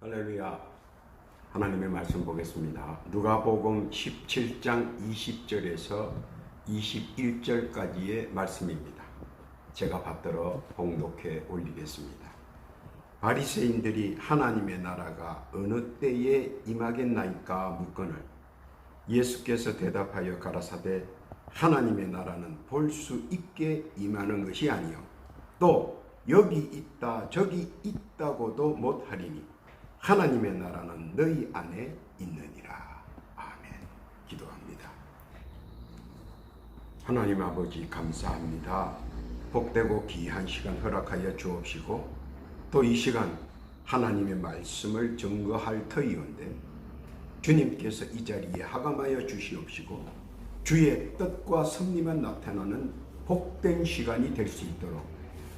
할렐루야. 하나님의 말씀 보겠습니다. 누가복음 17장 20절에서 21절까지의 말씀입니다. 제가 받들어 봉독해 올리겠습니다. 바리새인들이 하나님의 나라가 어느 때에 임하겠나이까 묻거늘 예수께서 대답하여 가라사대 하나님의 나라는 볼 수 있게 임하는 것이 아니요 또 여기 있다 저기 있다고도 못하리니 하나님의 나라는 너희 안에 있느니라. 아멘. 기도합니다. 하나님 아버지 감사합니다. 복되고 귀한 시간 허락하여 주옵시고 또 이 시간 하나님의 말씀을 증거할 터이온데 주님께서 이 자리에 하감하여 주시옵시고 주의 뜻과 섭리만 나타나는 복된 시간이 될 수 있도록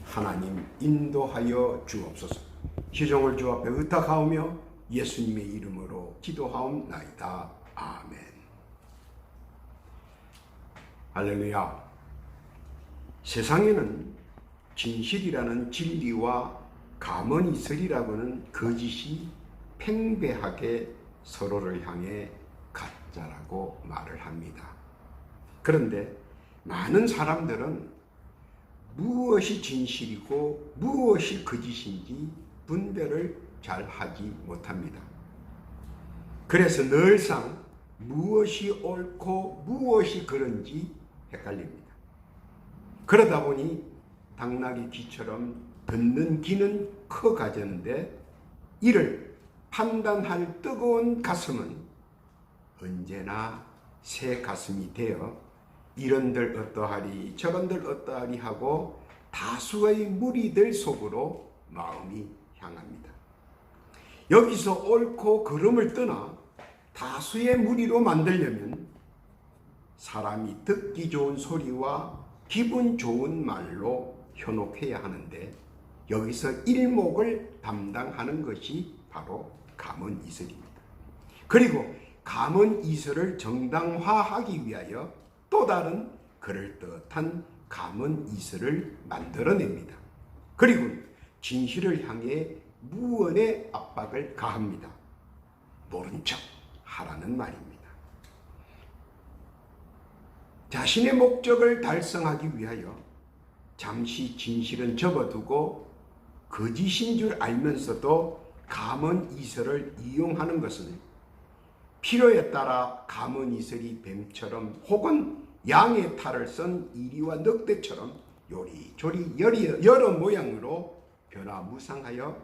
하나님 인도하여 주옵소서. 시종을 주 앞에 의탁하오며 예수님의 이름으로 기도하옵나이다. 아멘. 할렐루야. 세상에는 진실이라는 진리와 가문이슬이라고는 거짓이 팽배하게 서로를 향해 가짜라고 말을 합니다. 그런데 많은 사람들은 무엇이 진실이고 무엇이 거짓인지 분별을 잘 하지 못합니다. 그래서 늘상 무엇이 옳고 무엇이 그른지 헷갈립니다. 그러다 보니 당나귀 귀처럼 듣는 귀는 커가졌는데 이를 판단할 뜨거운 가슴은 언제나 새 가슴이 되어 이런들 어떠하리 저런들 어떠하리 하고 다수의 무리들 속으로 마음이 향합니다. 여기서 옳고 그름을 떠나 다수의 무리로 만들려면 사람이 듣기 좋은 소리와 기분 좋은 말로 현혹해야 하는데 여기서 일목을 담당하는 것이 바로 가문이슬입니다. 그리고 가문이슬을 정당화하기 위하여 또 다른 그럴듯한 가문이슬을 만들어냅니다. 그리고 진실을 향해 무언의 압박을 가합니다. 모른 척 하라는 말입니다. 자신의 목적을 달성하기 위하여 잠시 진실은 접어두고 거짓인 줄 알면서도 가문이슬을 이용하는 것은 필요에 따라 가문이슬이 뱀처럼 혹은 양의 탈을 쓴 이리와 늑대처럼 요리조리 여러 모양으로 변화무쌍하여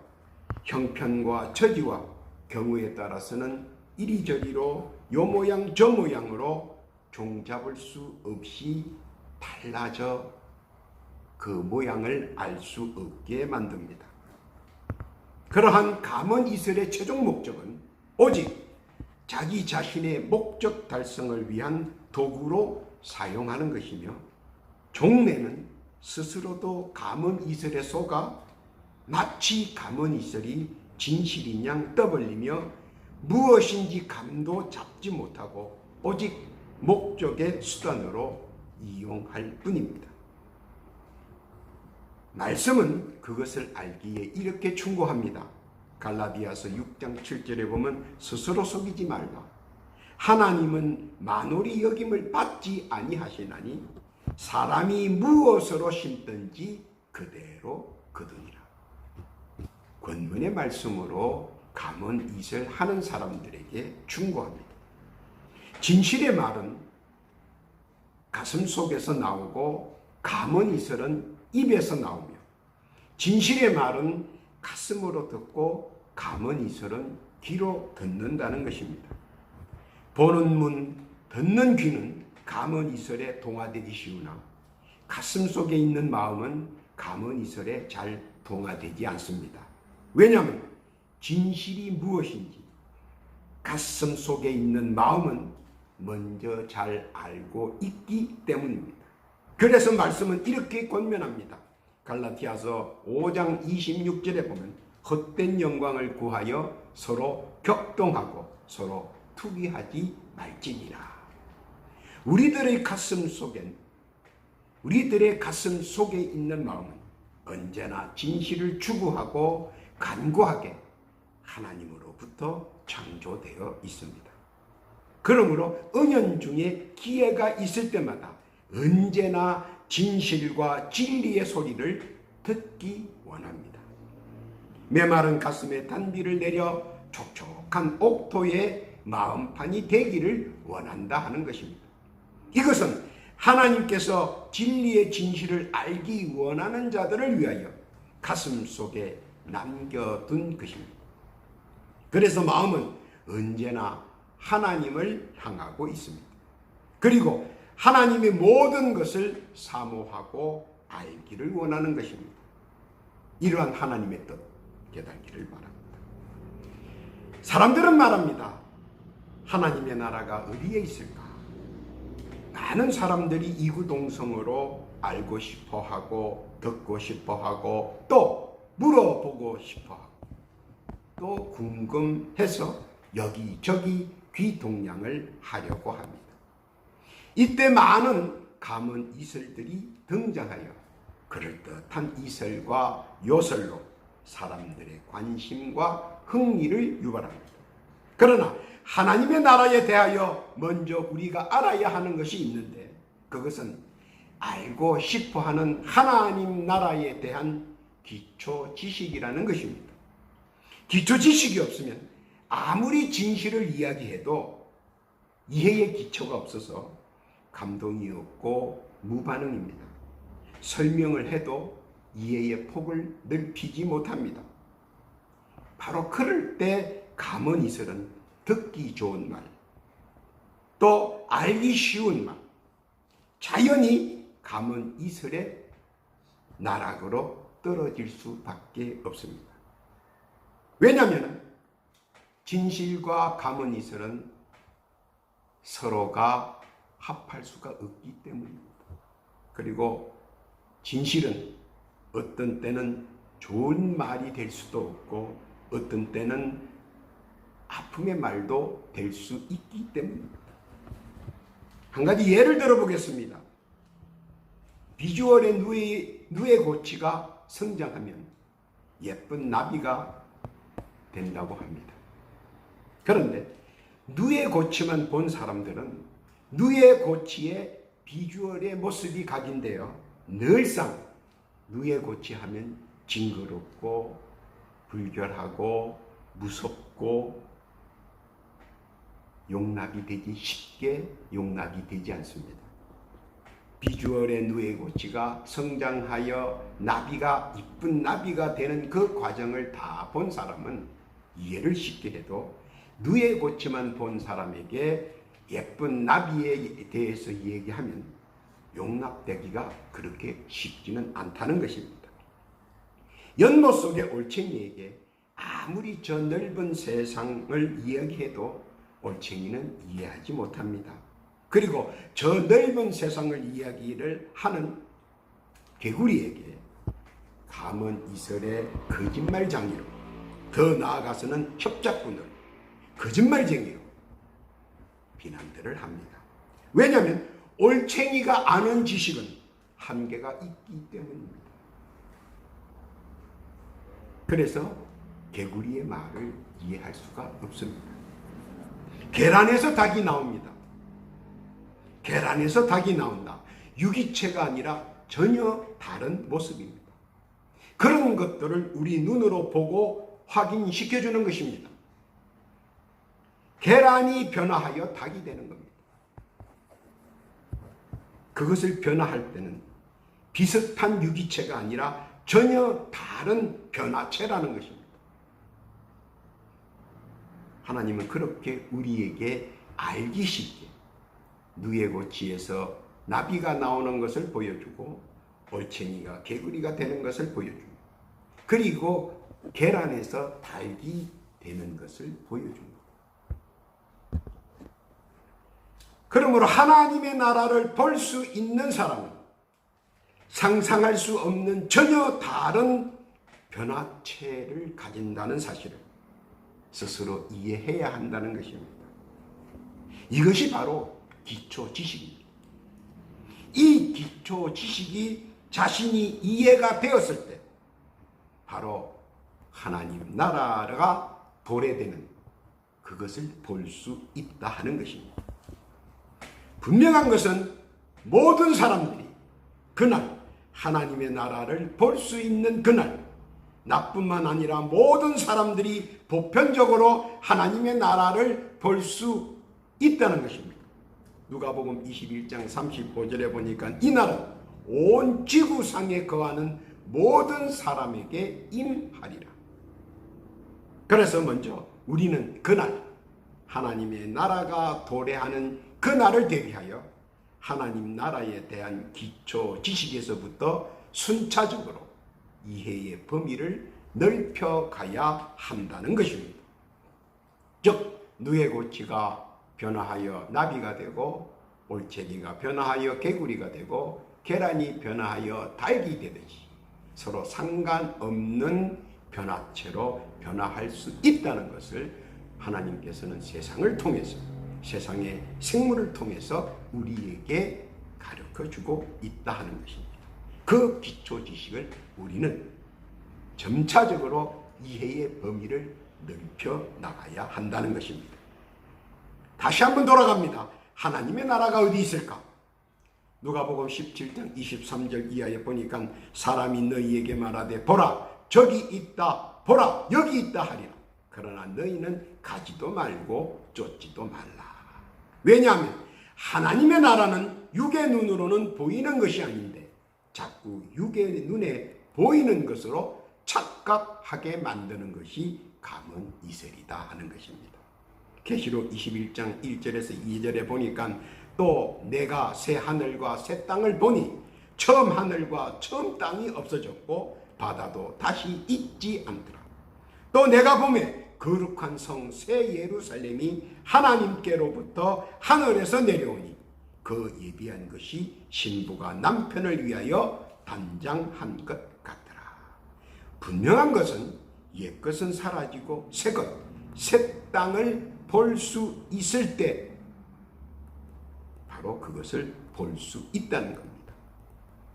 형편과 처지와 경우에 따라서는 이리저리로 요 모양 저 모양으로 종잡을 수 없이 달라져 그 모양을 알 수 없게 만듭니다. 그러한 가문이슬의 최종 목적은 오직 자기 자신의 목적 달성을 위한 도구로 사용하는 것이며 종래는 스스로도 가문이슬에 속아 마치 가문이슬이 진실인 양 떠벌리며 무엇인지 감도 잡지 못하고 오직 목적의 수단으로 이용할 뿐입니다. 말씀은 그것을 알기에 이렇게 충고합니다. 갈라디아서 6장 7절에 보면 스스로 속이지 말라. 하나님은 만홀이 여김을 받지 아니하시나니 사람이 무엇으로 심든지 그대로 거두니라. 권문의 말씀으로 가문이슬 하는 사람들에게 충고합니다. 진실의 말은 가슴 속에서 나오고 가문이슬은 입에서 나오며 진실의 말은 가슴으로 듣고 가문이슬은 귀로 듣는다는 것입니다. 보는 문, 듣는 귀는 가문이슬에 동화되기 쉬우나 가슴 속에 있는 마음은 가문이슬에 잘 동화되지 않습니다. 왜냐하면 진실이 무엇인지 가슴 속에 있는 마음은 먼저 잘 알고 있기 때문입니다. 그래서 말씀은 이렇게 권면합니다. 갈라디아서 5장 26절에 보면 헛된 영광을 구하여 서로 격동하고 서로 투기하지 말지니라. 우리들의 가슴 속에 있는 마음은 언제나 진실을 추구하고 간구하게 하나님으로부터 창조되어 있습니다. 그러므로 은연중에 기회가 있을 때마다 언제나 진실과 진리의 소리를 듣기 원합니다. 메마른 가슴에 단비를 내려 촉촉한 옥토의 마음판이 되기를 원한다 하는 것입니다. 이것은 하나님께서 진리의 진실을 알기 원하는 자들을 위하여 가슴 속에 남겨둔 것입니다. 그래서 마음은 언제나 하나님을 향하고 있습니다. 그리고 하나님의 모든 것을 사모하고 알기를 원하는 것입니다. 이러한 하나님의 뜻 깨닫기를 바랍니다. 사람들은 말합니다. 하나님의 나라가 어디에 있을까? 많은 사람들이 이구동성으로 알고 싶어하고 듣고 싶어하고 또 물어보고 싶어하고 또 궁금해서 여기저기 귀동냥을 하려고 합니다. 이때 많은 감언 이설들이 등장하여 그럴듯한 이설과 요설로 사람들의 관심과 흥미를 유발합니다. 그러나 하나님의 나라에 대하여 먼저 우리가 알아야 하는 것이 있는데 그것은 알고 싶어하는 하나님 나라에 대한 기초 지식이라는 것입니다. 기초 지식이 없으면 아무리 진실을 이야기해도 이해의 기초가 없어서 감동이 없고 무반응입니다. 설명을 해도 이해의 폭을 넓히지 못합니다. 바로 그럴 때 감언이설은 듣기 좋은 말, 또 알기 쉬운 말, 자연히 감언이설의 나락으로 떨어질 수밖에 없습니다. 왜냐하면 진실과 감언이설은 서로가 합할 수가 없기 때문입니다. 그리고 진실은 어떤 때는 좋은 말이 될 수도 없고 어떤 때는 아픔의 말도 될 수 있기 때문입니다. 한 가지 예를 들어보겠습니다. 비주얼의 누에 고치가 성장하면 예쁜 나비가 된다고 합니다. 그런데 누에 고치만 본 사람들은 누에 고치의 비주얼의 모습이 각인되어 늘상 누에 고치 하면 징그럽고 불결하고 무섭고 용납이 되기 쉽게 용납이 되지 않습니다. 비주얼의 누에 고치가 성장하여 나비가 이쁜 나비가 되는 그 과정을 다 본 사람은 이해를 쉽게 해도 누에 고치만 본 사람에게 예쁜 나비에 대해서 얘기하면 용납되기가 그렇게 쉽지는 않다는 것입니다. 연못 속의 올챙이에게 아무리 저 넓은 세상을 이야기해도 올챙이는 이해하지 못합니다. 그리고 저 넓은 세상을 이야기를 하는 개구리에게 감언 이설의 거짓말장이로 더 나아가서는 협작꾼을 거짓말쟁이로 비난들을 합니다. 왜냐하면 올챙이가 아는 지식은 한계가 있기 때문입니다. 그래서 개구리의 말을 이해할 수가 없습니다. 계란에서 닭이 나옵니다. 계란에서 닭이 나온다. 유기체가 아니라 전혀 다른 모습입니다. 그런 것들을 우리 눈으로 보고 확인시켜주는 것입니다. 계란이 변화하여 닭이 되는 겁니다. 그것을 변화할 때는 비슷한 유기체가 아니라 전혀 다른 변화체라는 것입니다. 하나님은 그렇게 우리에게 알기 쉽게 누에 고치에서 나비가 나오는 것을 보여주고 올챙이가 개구리가 되는 것을 보여줍니다. 그리고 계란에서 닭이 되는 것을 보여줍니다. 그러므로 하나님의 나라를 볼 수 있는 사람은 상상할 수 없는 전혀 다른 변화체를 가진다는 사실을 스스로 이해해야 한다는 것입니다. 이것이 바로 기초 지식입니다. 이 기초 지식이 자신이 이해가 되었을 때 바로 하나님 나라가 도래되는 그것을 볼 수 있다 하는 것입니다. 분명한 것은 모든 사람들이 그날 하나님의 나라를 볼 수 있는 그날, 나뿐만 아니라 모든 사람들이 보편적으로 하나님의 나라를 볼 수 있다는 것입니다. 누가복음 21장 35절에 보니까 이 날은 온 지구상에 거하는 모든 사람에게 임하리라. 그래서 먼저 우리는 그날 하나님의 나라가 도래하는 그날을 대비하여 하나님 나라에 대한 기초 지식에서부터 순차적으로 이해의 범위를 넓혀가야 한다는 것입니다. 즉 누에고치가 변화하여 나비가 되고 올챙이가 변화하여 개구리가 되고 계란이 변화하여 닭이 되듯이 서로 상관없는 변화체로 변화할 수 있다는 것을 하나님께서는 세상을 통해서, 세상의 생물을 통해서 우리에게 가르쳐주고 있다 하는 것입니다. 그 기초 지식을 우리는 점차적으로 이해의 범위를 넓혀 나가야 한다는 것입니다. 다시 한번 돌아갑니다. 하나님의 나라가 어디 있을까? 누가복음 17장 23절 이하에 보니까 사람이 너희에게 말하되 보라 저기 있다, 보라 여기 있다 하리라. 그러나 너희는 가지도 말고 쫓지도 말라. 왜냐하면 하나님의 나라는 육의 눈으로는 보이는 것이 아닌데 자꾸 육의 눈에 보이는 것으로 착각하게 만드는 것이 감은 이슬이다 하는 것입니다. 계시록 21장 1절에서 2절에 보니까 또 내가 새 하늘과 새 땅을 보니 처음 하늘과 처음 땅이 없어졌고 바다도 다시 있지 않더라. 또 내가 보매 거룩한 성 새 예루살렘이 하나님께로부터 하늘에서 내려오니 그 예비한 것이 신부가 남편을 위하여 단장한 것 같더라. 분명한 것은 옛것은 사라지고 새것, 새 땅을 볼 수 있을 때 바로 그것을 볼 수 있다는 겁니다.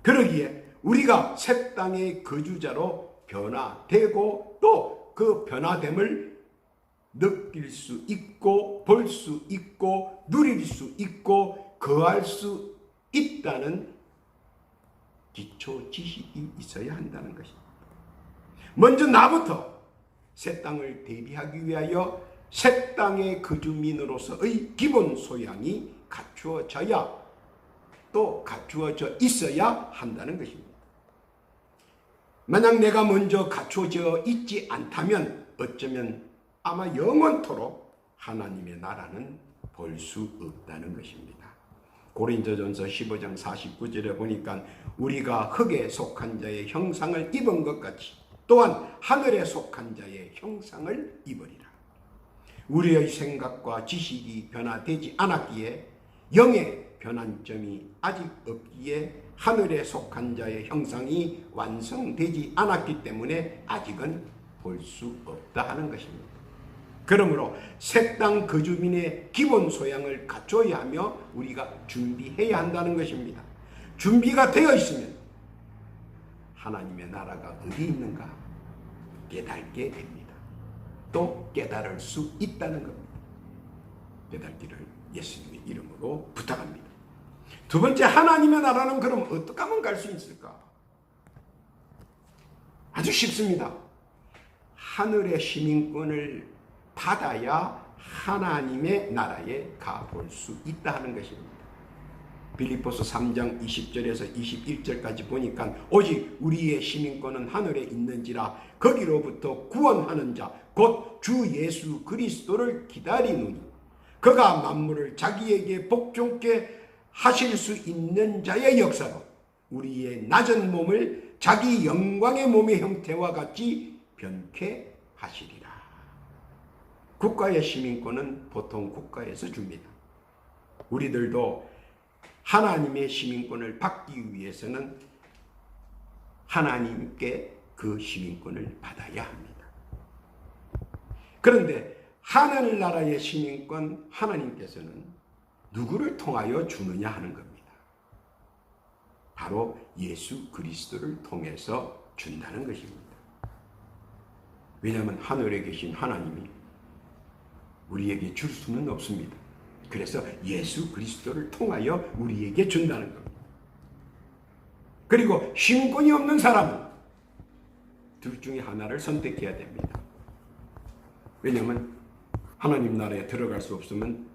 그러기에 우리가 새 땅의 거주자로 변화되고 또 그 변화됨을 느낄 수 있고 볼 수 있고 누릴 수 있고 거할 수 있다는 기초 지식이 있어야 한다는 것입니다. 먼저 나부터 새 땅을 대비하기 위하여 새 땅의 거주민으로서의 기본 소양이 갖추어져야 또 갖추어져 있어야 한다는 것입니다. 만약 내가 먼저 갖추어져 있지 않다면 어쩌면 아마 영원토록 하나님의 나라는 볼 수 없다는 것입니다. 고린도전서 15장 49절에 보니까 우리가 흙에 속한 자의 형상을 입은 것 같이 또한 하늘에 속한 자의 형상을 입으리라. 우리의 생각과 지식이 변화되지 않았기에 영의 변환점이 아직 없기에 하늘에 속한 자의 형상이 완성되지 않았기 때문에 아직은 볼 수 없다 하는 것입니다. 그러므로 새 땅 거주민의 기본 소양을 갖춰야 하며 우리가 준비해야 한다는 것입니다. 준비가 되어 있으면 하나님의 나라가 어디 있는가 깨닫게 됩니다. 또 깨달을 수 있다는 겁니다. 깨닫기를 예수님의 이름으로 부탁합니다. 두 번째, 하나님의 나라는 그럼 어떻게 하면 갈 수 있을까? 아주 쉽습니다. 하늘의 시민권을 받아야 하나님의 나라에 가볼 수 있다 하는 것입니다. 빌립보서 3장 20절에서 21절까지 보니까 오직 우리의 시민권은 하늘에 있는지라 거기로부터 구원하는 자 곧 주 예수 그리스도를 기다리노니 그가 만물을 자기에게 복종케 하실 수 있는 자의 역사로 우리의 낮은 몸을 자기 영광의 몸의 형태와 같이 변케 하시리라. 국가의 시민권은 보통 국가에서 줍니다. 우리들도 하나님의 시민권을 받기 위해서는 하나님께 그 시민권을 받아야 합니다. 그런데 하늘나라의 시민권 하나님께서는 누구를 통하여 주느냐 하는 겁니다. 바로 예수 그리스도를 통해서 준다는 것입니다. 왜냐하면 하늘에 계신 하나님이 우리에게 줄 수는 없습니다. 그래서 예수 그리스도를 통하여 우리에게 준다는 겁니다. 그리고 신권이 없는 사람은 둘 중에 하나를 선택해야 됩니다. 왜냐하면 하나님 나라에 들어갈 수 없으면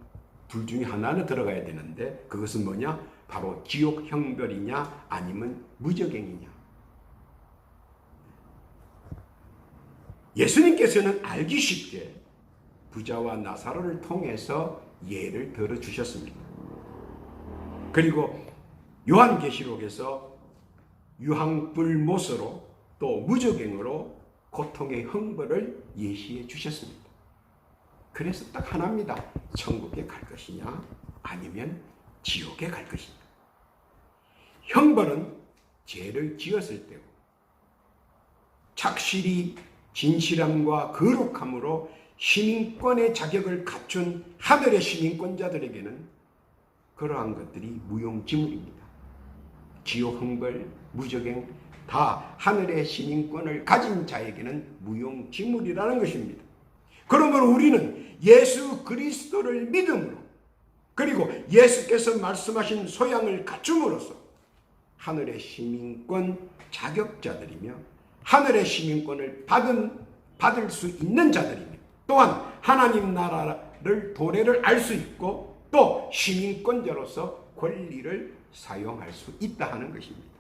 둘 중에 하나는 들어가야 되는데, 그것은 뭐냐? 바로 지옥 형벌이냐 아니면 무적행이냐. 예수님께서는 알기 쉽게 부자와 나사로를 통해서 예를 들어주셨습니다. 그리고 요한계시록에서 유황불못으로 또 무적행으로 고통의 형벌을 예시해 주셨습니다. 그래서 딱 하나입니다. 천국에 갈 것이냐 아니면 지옥에 갈 것이냐. 형벌은 죄를 지었을 때고 착실히 진실함과 거룩함으로 시민권의 자격을 갖춘 하늘의 시민권자들에게는 그러한 것들이 무용지물입니다. 지옥, 형벌, 무적행 다 하늘의 시민권을 가진 자에게는 무용지물이라는 것입니다. 그러므로 우리는 예수 그리스도를 믿음으로, 그리고 예수께서 말씀하신 소양을 갖춤으로써 하늘의 시민권 자격자들이며 하늘의 시민권을 받을 수 있는 자들이며, 또한 하나님 나라를 도래를 알 수 있고 또 시민권자로서 권리를 사용할 수 있다 하는 것입니다.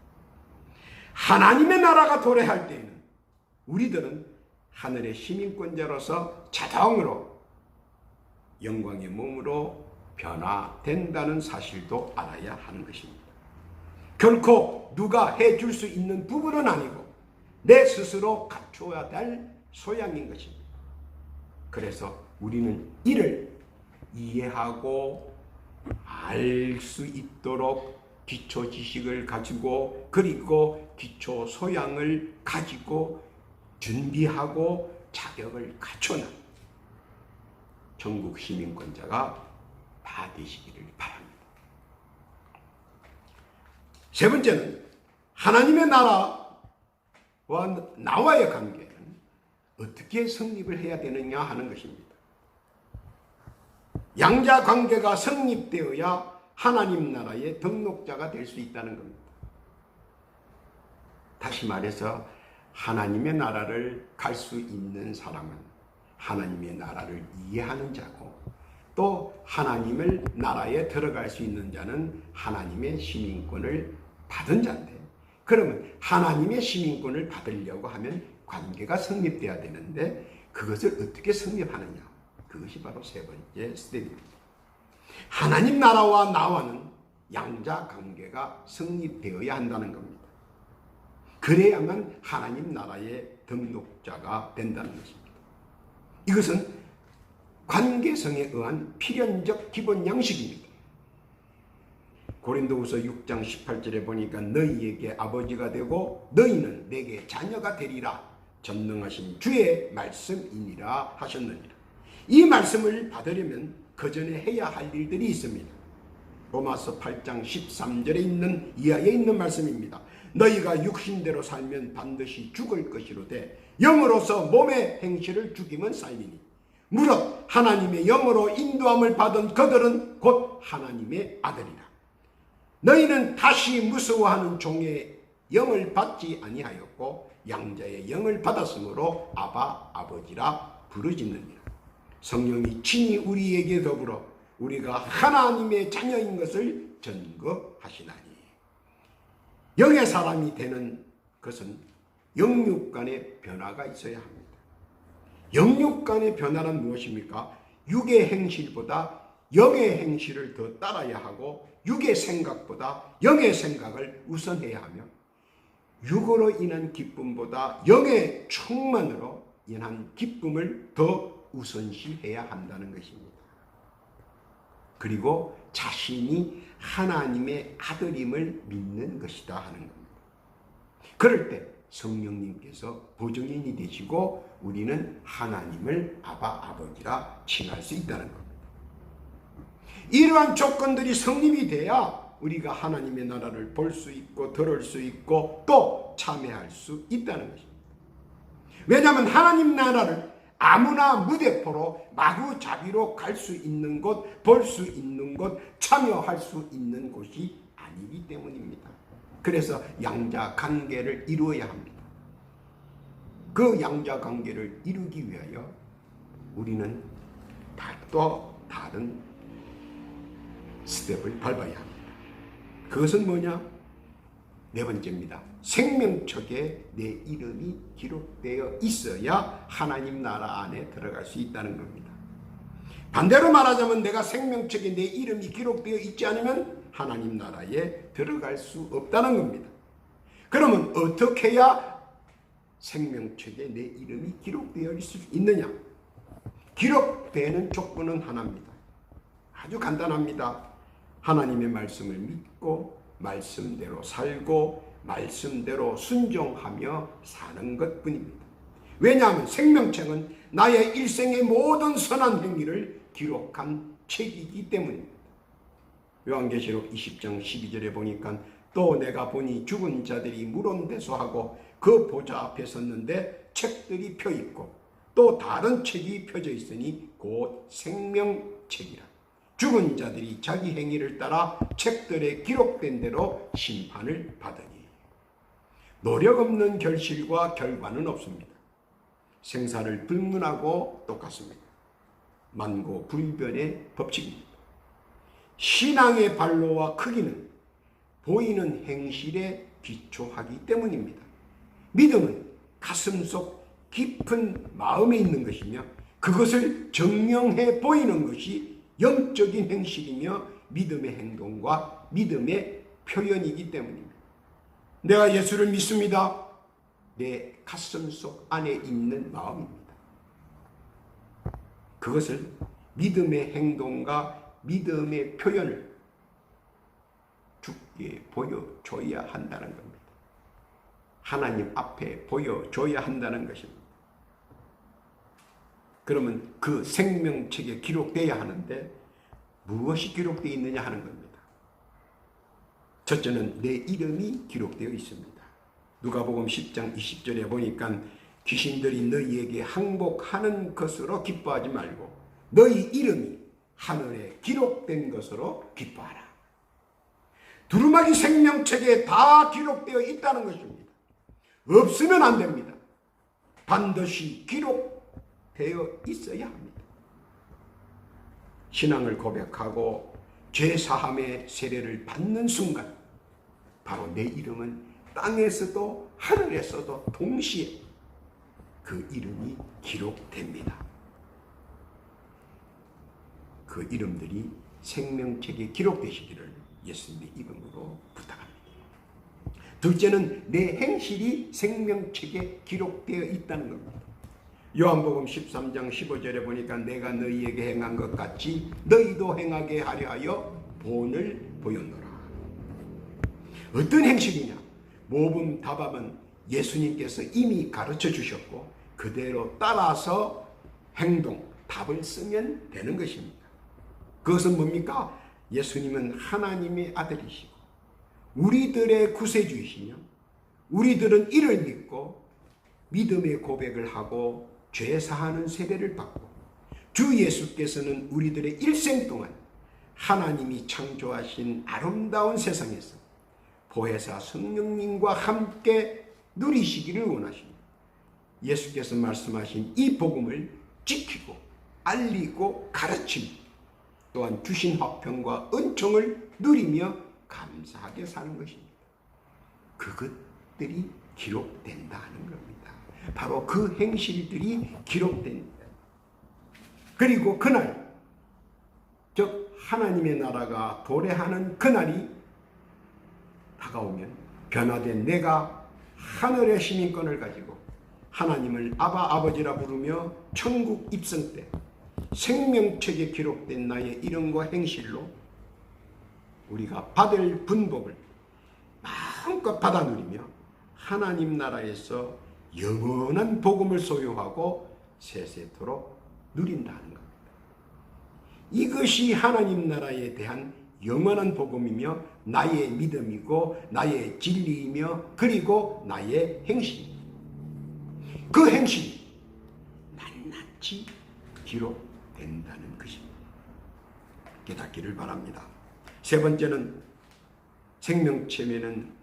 하나님의 나라가 도래할 때에는 우리들은 하늘의 시민권자로서 자동으로 영광의 몸으로 변화된다는 사실도 알아야 하는 것입니다. 결코 누가 해줄 수 있는 부분은 아니고 내 스스로 갖추어야 될 소양인 것입니다. 그래서 우리는 이를 이해하고 알 수 있도록 기초 지식을 가지고, 그리고 기초 소양을 가지고 준비하고 자격을 갖춰는 전국 시민권자가 다 되시기를 바랍니다. 세 번째는 하나님의 나라와 나와의 관계는 어떻게 성립을 해야 되느냐 하는 것입니다. 양자 관계가 성립되어야 하나님 나라의 등록자가 될 수 있다는 겁니다. 다시 말해서 하나님의 나라를 갈 수 있는 사람은 하나님의 나라를 이해하는 자고, 또 하나님의 나라에 들어갈 수 있는 자는 하나님의 시민권을 받은 자인데, 그러면 하나님의 시민권을 받으려고 하면 관계가 성립돼야 되는데 그것을 어떻게 성립하느냐? 그것이 바로 세 번째 스텝입니다. 하나님 나라와 나와는 양자 관계가 성립되어야 한다는 겁니다. 그래야만 하나님 나라의 등록자가 된다는 것입니다. 이것은 관계성에 의한 필연적 기본 양식입니다. 고린도후서 6장 18절에 보니까 너희에게 아버지가 되고 너희는 내게 자녀가 되리라 전능하신 주의 말씀이니라 하셨느니라. 이 말씀을 받으려면 그 전에 해야 할 일들이 있습니다. 로마서 8장 13절에 있는 이하에 있는 말씀입니다. 너희가 육신대로 살면 반드시 죽을 것이로되 영으로서 몸의 행실을 죽이면 살리니 무릇 하나님의 영으로 인도함을 받은 그들은 곧 하나님의 아들이라. 너희는 다시 무서워하는 종의 영을 받지 아니하였고 양자의 영을 받았으므로 아바 아버지라 부르짖느니라. 성령이 친히 우리에게 더불어 우리가 하나님의 자녀인 것을 증거하시나니. 영의 사람이 되는 것은 영육 간의 변화가 있어야 합니다. 영육 간의 변화는 무엇입니까? 육의 행실보다 영의 행실을 더 따라야 하고 육의 생각보다 영의 생각을 우선해야 하며 육으로 인한 기쁨보다 영의 충만으로 인한 기쁨을 더 우선시해야 한다는 것입니다. 그리고 자신이 하나님의 아들임을 믿는 것이다 하는 겁니다. 그럴 때 성령님께서 보증인이 되시고 우리는 하나님을 아바 아버지라 칭할 수 있다는 겁니다. 이러한 조건들이 성립이 돼야 우리가 하나님의 나라를 볼 수 있고 들을 수 있고 또 참여할 수 있다는 것입니다. 왜냐하면 하나님 나라를 아무나 무대포로 마구잡이로 갈 수 있는 곳, 볼 수 있는 곳, 참여할 수 있는 곳이 아니기 때문입니다. 그래서 양자관계를 이루어야 합니다. 그 양자관계를 이루기 위하여 우리는 또 다른 스텝을 밟아야 합니다. 그것은 뭐냐? 네 번째입니다. 생명책에 내 이름이 기록되어 있어야 하나님 나라 안에 들어갈 수 있다는 겁니다. 반대로 말하자면 내가 생명책에 내 이름이 기록되어 있지 않으면 하나님 나라에 들어갈 수 없다는 겁니다. 그러면 어떻게 해야 생명책에 내 이름이 기록되어 있을 수 있느냐? 기록되는 조건은 하나입니다. 아주 간단합니다. 하나님의 말씀을 믿고 말씀대로 살고 말씀대로 순종하며 사는 것뿐입니다. 왜냐하면 생명책은 나의 일생의 모든 선한 행위를 기록한 책이기 때문입니다. 요한계시록 20장 12절에 보니까 또 내가 보니 죽은 자들이 물온대소하고 그 보좌 앞에 섰는데 책들이 펴있고 또 다른 책이 펴져 있으니 곧 생명책이라. 죽은 자들이 자기 행위를 따라 책들에 기록된 대로 심판을 받으니 노력 없는 결실과 결과는 없습니다. 생사를 불문하고 똑같습니다. 만고불변의 법칙입니다. 신앙의 발로와 크기는 보이는 행실에 기초하기 때문입니다. 믿음은 가슴속 깊은 마음에 있는 것이며 그것을 증명해 보이는 것이 영적인 행실이며 믿음의 행동과 믿음의 표현이기 때문입니다. 내가 예수를 믿습니다. 내 가슴속 안에 있는 마음입니다. 그것을 믿음의 행동과 믿음의 표현을 주께 보여줘야 한다는 겁니다. 하나님 앞에 보여줘야 한다는 것입니다. 그러면 그 생명책에 기록되어야 하는데 무엇이 기록되어 있느냐 하는 겁니다. 첫째는 내 이름이 기록되어 있습니다. 누가복음 10장 20절에 보니까 귀신들이 너희에게 항복하는 것으로 기뻐하지 말고 너희 이름이 하늘에 기록된 것으로 기뻐하라. 두루마기 생명책에 다 기록되어 있다는 것입니다. 없으면 안 됩니다. 반드시 기록되어 있어야 합니다. 신앙을 고백하고 죄사함의 세례를 받는 순간 바로 내 이름은 땅에서도 하늘에서도 동시에 그 이름이 기록됩니다. 그 이름들이 생명책에 기록되시기를 예수님의 이름으로 부탁합니다. 둘째는 내 행실이 생명책에 기록되어 있다는 겁니다. 요한복음 13장 15절에 보니까 내가 너희에게 행한 것 같이 너희도 행하게 하려 하여 본을 보였노라. 어떤 행실이냐? 모범답안은 예수님께서 이미 가르쳐 주셨고 그대로 따라서 행동, 답을 쓰면 되는 것입니다. 그것은 뭡니까? 예수님은 하나님의 아들이시고 우리들의 구세주이시며 우리들은 이를 믿고 믿음의 고백을 하고 죄사하는 세례를 받고 주 예수께서는 우리들의 일생 동안 하나님이 창조하신 아름다운 세상에서 보혜사 성령님과 함께 누리시기를 원하십니다. 예수께서 말씀하신 이 복음을 지키고 알리고 가르치고 또한 주신 화평과 은총을 누리며 감사하게 사는 것입니다. 그것들이 기록된다는 겁니다. 바로 그 행실들이 기록됩니다. 그리고 그날, 즉 하나님의 나라가 도래하는 그날이 다가오면 변화된 내가 하늘의 시민권을 가지고 하나님을 아바 아버지라 부르며 천국 입성 때 생명책에 기록된 나의 이름과 행실로 우리가 받을 분복을 마음껏 받아 누리며 하나님 나라에서 영원한 복음을 소유하고 세세토록 누린다는 겁니다. 이것이 하나님 나라에 대한 영원한 복음이며 나의 믿음이고 나의 진리이며 그리고 나의 행실입니다. 그 행실이 낱낱이 같이 기록된다는 것입니다. 깨닫기를 바랍니다. 세 번째는 생명체면은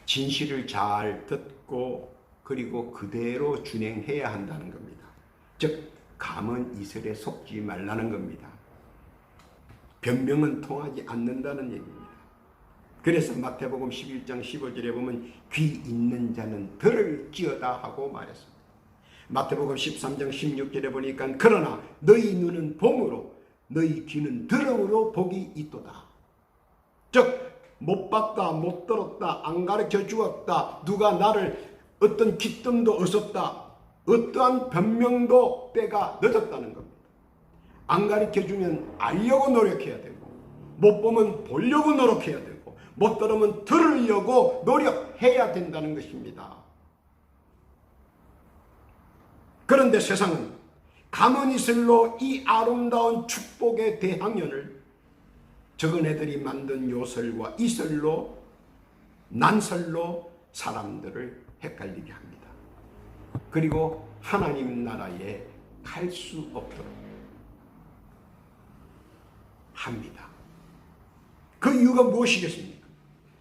진실을 잘 듣고 그리고 그대로 준행해야 한다는 겁니다. 즉 감은 이슬에 속지 말라는 겁니다. 변명은 통하지 않는다는 얘기입니다. 그래서 마태복음 11장 15절에 보면 귀 있는 자는 들을지어다 하고 말했습니다. 마태복음 13장 16절에 보니까 그러나 너희 눈은 봄으로 너희 귀는 들음으로 복이 있도다. 즉 못 봤다, 못 들었다, 안 가르쳐 주었다, 누가 나를 어떤 기뜸도 없었다, 어떠한 변명도 때가 늦었다는 겁니다. 안 가르쳐 주면 알려고 노력해야 되고, 못 보면 보려고 노력해야 되고, 못 들으면 들으려고 노력해야 된다는 것입니다. 그런데 세상은 가문이슬로 이 아름다운 축복의 대항연을 적은 애들이 만든 요설과 이설로 난설로 사람들을 헷갈리게 합니다. 그리고 하나님 나라에 갈 수 없도록 합니다. 그 이유가 무엇이겠습니까?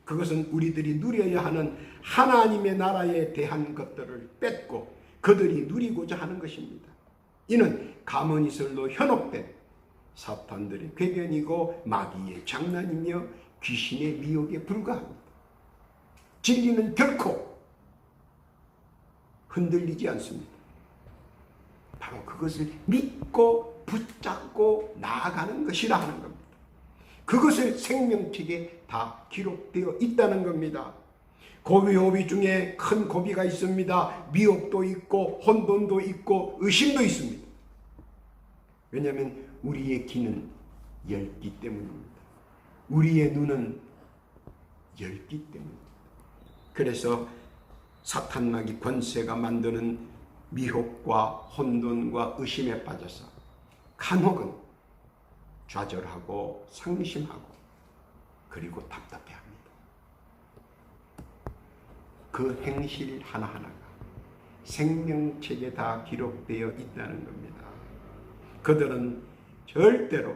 그것은 우리들이 누려야 하는 하나님의 나라에 대한 것들을 뺏고 그들이 누리고자 하는 것입니다. 이는 가문이설로 현혹된 사탄들의 궤변이고 마귀의 장난이며 귀신의 미혹에 불과합니다. 진리는 결코 흔들리지 않습니다. 바로 그것을 믿고 붙잡고 나아가는 것이라 하는 겁니다. 그것을 생명책에 다 기록되어 있다는 겁니다. 고비호비 중에 큰 고비가 있습니다. 미혹도 있고 혼돈도 있고 의심도 있습니다. 왜냐하면 우리의 귀는 열기 때문입니다. 우리의 눈은 열기 때문입니다. 그래서 사탄마귀 권세가 만드는 미혹과 혼돈과 의심에 빠져서 간혹은 좌절하고 상심하고 그리고 답답해합니다. 그 행실 하나하나가 생명책에 다 기록되어 있다는 겁니다. 그들은 절대로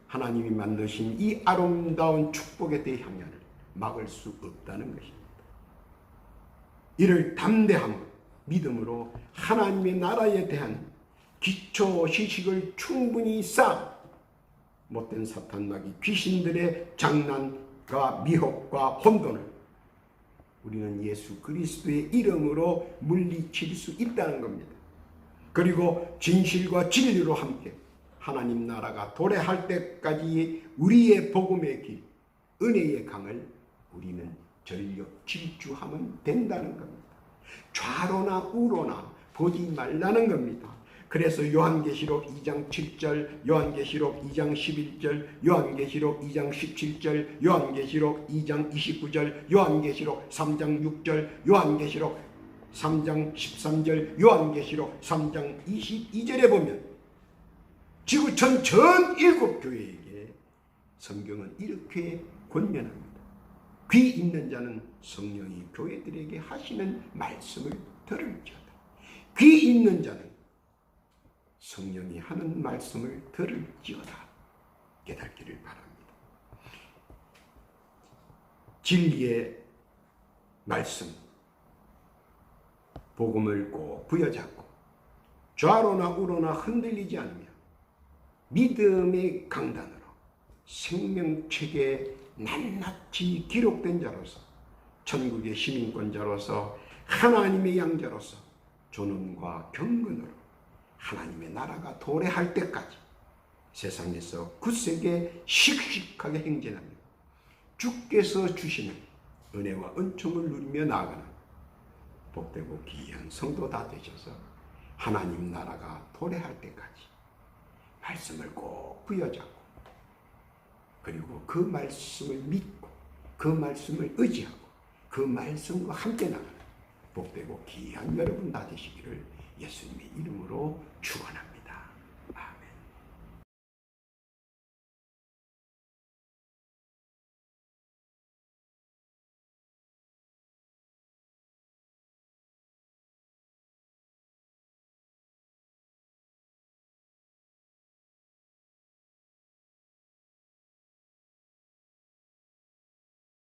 하나님이 만드신 이 아름다운 축복에 대한 향연을 막을 수 없다는 것입니다. 이를 담대함, 믿음으로 하나님의 나라에 대한 기초 지식을 충분히 쌓아 못된 사탄마귀 귀신들의 장난과 미혹과 혼돈을 우리는 예수 그리스도의 이름으로 물리칠 수 있다는 겁니다. 그리고 진실과 진리로 함께 하나님 나라가 도래할 때까지 우리의 복음의 길, 은혜의 강을 우리는 전력 질주하면 된다는 겁니다. 좌로나 우로나 보지 말라는 겁니다. 그래서 요한계시록 2장 7절, 요한계시록 2장 11절, 요한계시록 2장 17절, 요한계시록 2장 29절, 요한계시록 3장 6절, 요한계시록 3장 13절, 요한계시록 3장 22절에 보면 지구촌 전 7교회에게 성경은 이렇게 권면합니다. 귀 있는 자는 성령이 교회들에게 하시는 말씀을 들을지어다. 귀 있는 자는 성령이 하는 말씀을 들을지어다. 깨닫기를 바랍니다. 진리의 말씀, 복음을 꼭 부여잡고 좌로나 우로나 흔들리지 않으며 믿음의 강단으로 생명책에 낱낱이 기록된 자로서 천국의 시민권자로서 하나님의 양자로서 존엄과 경건으로 하나님의 나라가 도래할 때까지 세상에서 굳세게 씩씩하게 행진하며 주께서 주시는 은혜와 은총을 누리며 나아가는 복되고 귀한 성도 다 되셔서 하나님 나라가 도래할 때까지 말씀을 꼭 부여잡고 그리고 그 말씀을 믿고 그 말씀을 의지하고 그 말씀과 함께 나가는 복되고 귀한 여러분 다 되시기를 예수님의 이름으로 축원합니다.